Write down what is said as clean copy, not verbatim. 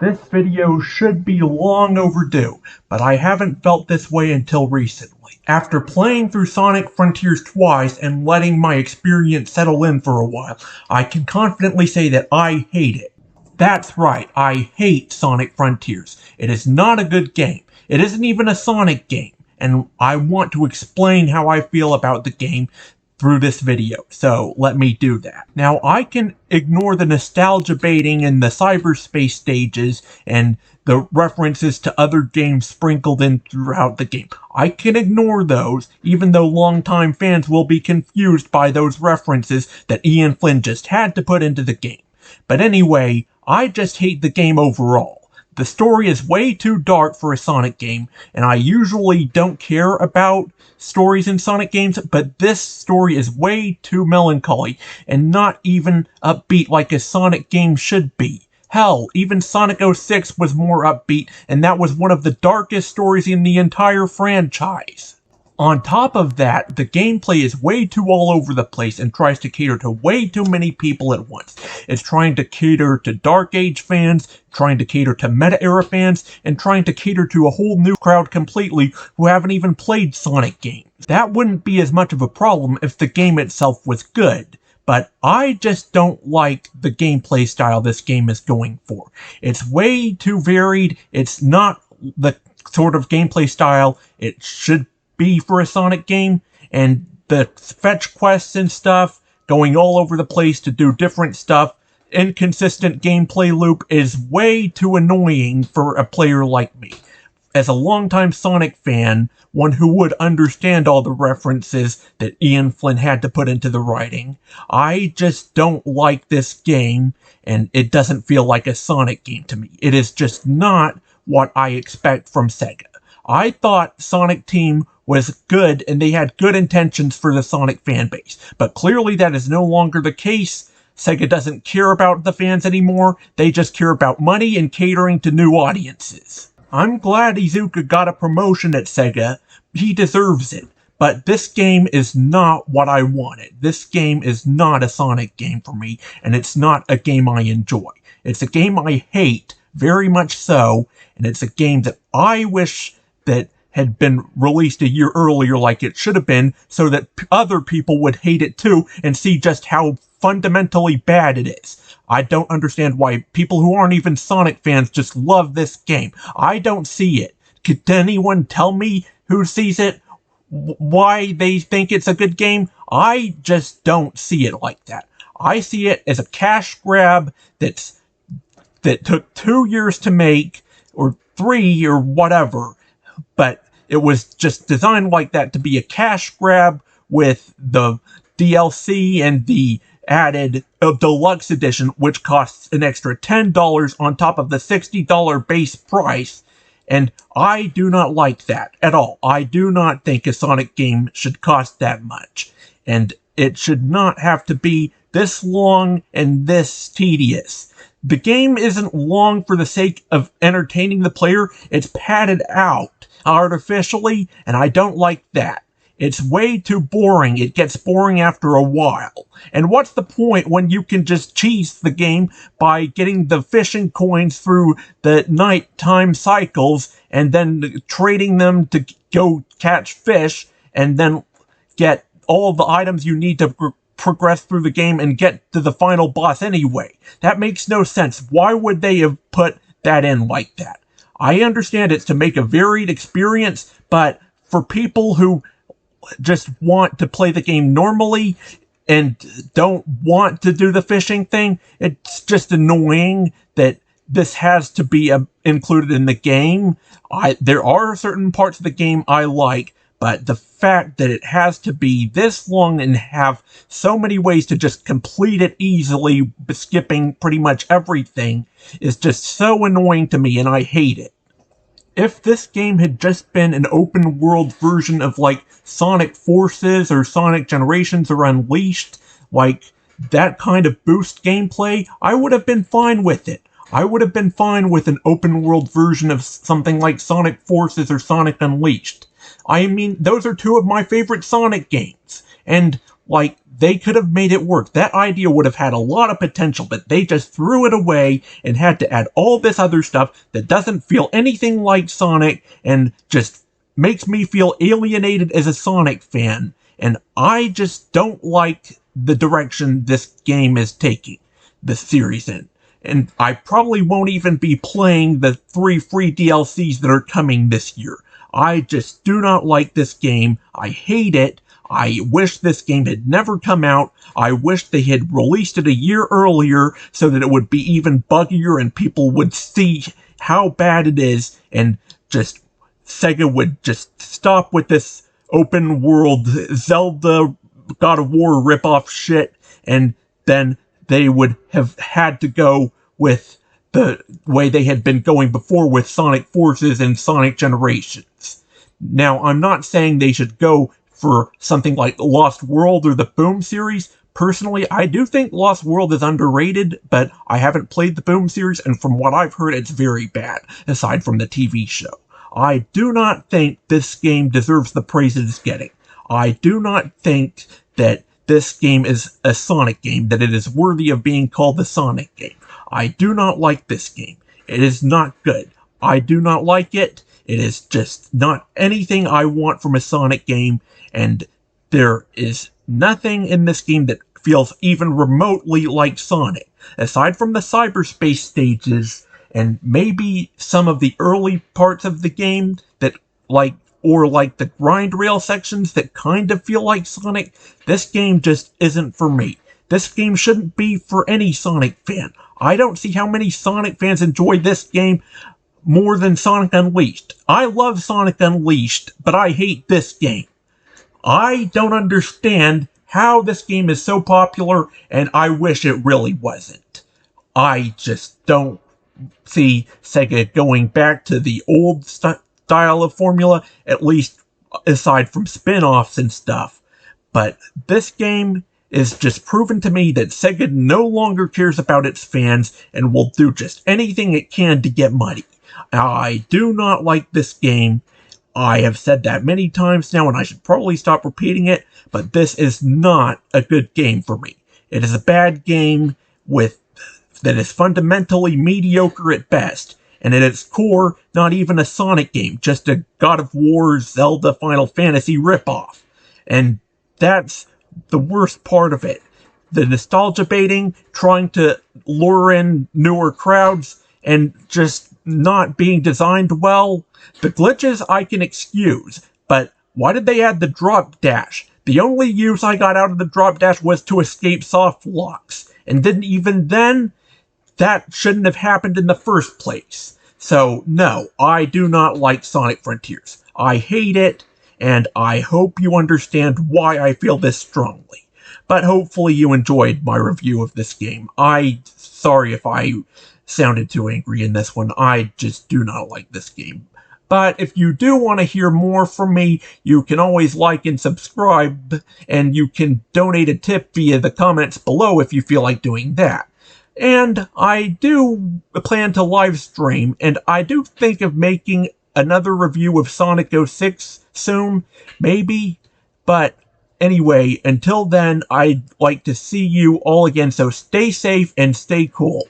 This video should be long overdue, but I haven't felt this way until recently. After playing through Sonic Frontiers twice and letting my experience settle in for a while, I can confidently say that I hate it. That's right, I hate Sonic Frontiers. It is not a good game. It isn't even a Sonic game, and I want to explain how I feel about the game through this video, so let me do that. Now, I can ignore the nostalgia baiting in the cyberspace stages and the references to other games sprinkled in throughout the game. I can ignore those, even though longtime fans will be confused by those references that Ian Flynn just had to put into the game. But anyway, I just hate the game overall. The story is way too dark for a Sonic game, and I usually don't care about stories in Sonic games, but this story is way too melancholy, and not even upbeat like a Sonic game should be. Hell, even Sonic 06 was more upbeat, and that was one of the darkest stories in the entire franchise. On top of that, the gameplay is way too all over the place and tries to cater to way too many people at once. It's trying to cater to Dark Age fans, trying to cater to Meta-era fans, and trying to cater to a whole new crowd completely who haven't even played Sonic games. That wouldn't be as much of a problem if the game itself was good, but I just don't like the gameplay style this game is going for. It's way too varied, it's not the sort of gameplay style it should be for a Sonic game, and the fetch quests and stuff, going all over the place to do different stuff, inconsistent gameplay loop is way too annoying for a player like me. As a longtime Sonic fan, one who would understand all the references that Ian Flynn had to put into the writing, I just don't like this game, and it doesn't feel like a Sonic game to me. It is just not what I expect from Sega. I thought Sonic Team was good and they had good intentions for the Sonic fanbase, but clearly that is no longer the case. Sega doesn't care about the fans anymore, they just care about money and catering to new audiences. I'm glad Iizuka got a promotion at Sega, he deserves it, but this game is not what I wanted. This game is not a Sonic game for me, and it's not a game I enjoy. It's a game I hate, very much so, and it's a game that I wish that had been released a year earlier like it should have been, so that other people would hate it too and see just how fundamentally bad it is. I don't understand why people who aren't even Sonic fans just love this game. I don't see it. Could anyone tell me who sees it why they think it's a good game? I just don't see it like that. I see it as a cash grab that took 2 years to make, or 3 or whatever, but it was just designed like that to be a cash grab with the DLC and the added deluxe edition, which costs an extra $10 on top of the $60 base price, and I do not like that at all. I do not think a Sonic game should cost that much, and it should not have to be this long and this tedious. The game isn't long for the sake of entertaining the player, it's padded out artificially, and I don't like that. It's way too boring. It gets boring after a while. And what's the point when you can just cheese the game by getting the fishing coins through the nighttime cycles and then trading them to go catch fish and then get all the items you need to progress through the game and get to the final boss anyway? That makes no sense. Why would they have put that in like that? I understand it's to make a varied experience, but for people who just want to play the game normally and don't want to do the fishing thing, it's just annoying that this has to be included in the game. There are certain parts of the game I like, but the fact that it has to be this long and have so many ways to just complete it easily, skipping pretty much everything, is just so annoying to me, and I hate it. If this game had just been an open world version of like Sonic Forces or Sonic Generations or Unleashed, like that kind of boost gameplay, I would have been fine with it. I would have been fine with an open world version of something like Sonic Forces or Sonic Unleashed. I mean, those are two of my favorite Sonic games, and like they could have made it work. That idea would have had a lot of potential, but they just threw it away and had to add all this other stuff that doesn't feel anything like Sonic and just makes me feel alienated as a Sonic fan. And I just don't like the direction this game is taking this series in. And I probably won't even be playing the 3 free DLCs that are coming this year. I just do not like this game. I hate it. I wish this game had never come out. I wish they had released it a year earlier so that it would be even buggier and people would see how bad it is, and just Sega would just stop with this open world Zelda God of War ripoff shit, and then they would have had to go with the way they had been going before with Sonic Forces and Sonic Generations. Now, I'm not saying they should go for something like Lost World or the Boom series. Personally, I do think Lost World is underrated, but I haven't played the Boom series, and from what I've heard, it's very bad, aside from the TV show. I do not think this game deserves the praise it is getting. I do not think that this game is a Sonic game, that it is worthy of being called the Sonic game. I do not like this game. It is not good. I do not like it. It is just not anything I want from a Sonic game, and there is nothing in this game that feels even remotely like Sonic. Aside from the cyberspace stages, and maybe some of the early parts of the game that like the grind rail sections that kind of feel like Sonic, this game just isn't for me. This game shouldn't be for any Sonic fan. I don't see how many Sonic fans enjoy this game more than Sonic Unleashed. I love Sonic Unleashed, but I hate this game. I don't understand how this game is so popular, and I wish it really wasn't. I just don't see Sega going back to the old style of formula, at least aside from spin-offs and stuff. But this game is just proven to me that Sega no longer cares about its fans and will do just anything it can to get money. I do not like this game. I have said that many times now, and I should probably stop repeating it, but this is not a good game for me. It is a bad game that is fundamentally mediocre at best, and at its core, not even a Sonic game, just a God of War, Zelda, Final Fantasy ripoff. And that's the worst part of it. The nostalgia baiting, trying to lure in newer crowds, and just not being designed well. The glitches I can excuse, but why did they add the drop dash? The only use I got out of the drop dash was to escape soft locks, and didn't even then, that shouldn't have happened in the first place. So, no, I do not like Sonic Frontiers. I hate it, and I hope you understand why I feel this strongly. But hopefully you enjoyed my review of this game. Sorry if I sounded too angry in this one. I just do not like this game. But if you do want to hear more from me, you can always like and subscribe, and you can donate a tip via the comments below if you feel like doing that. And I do plan to live stream, and I do think of making another review of Sonic 06 soon, maybe. But anyway, until then, I'd like to see you all again, so stay safe and stay cool.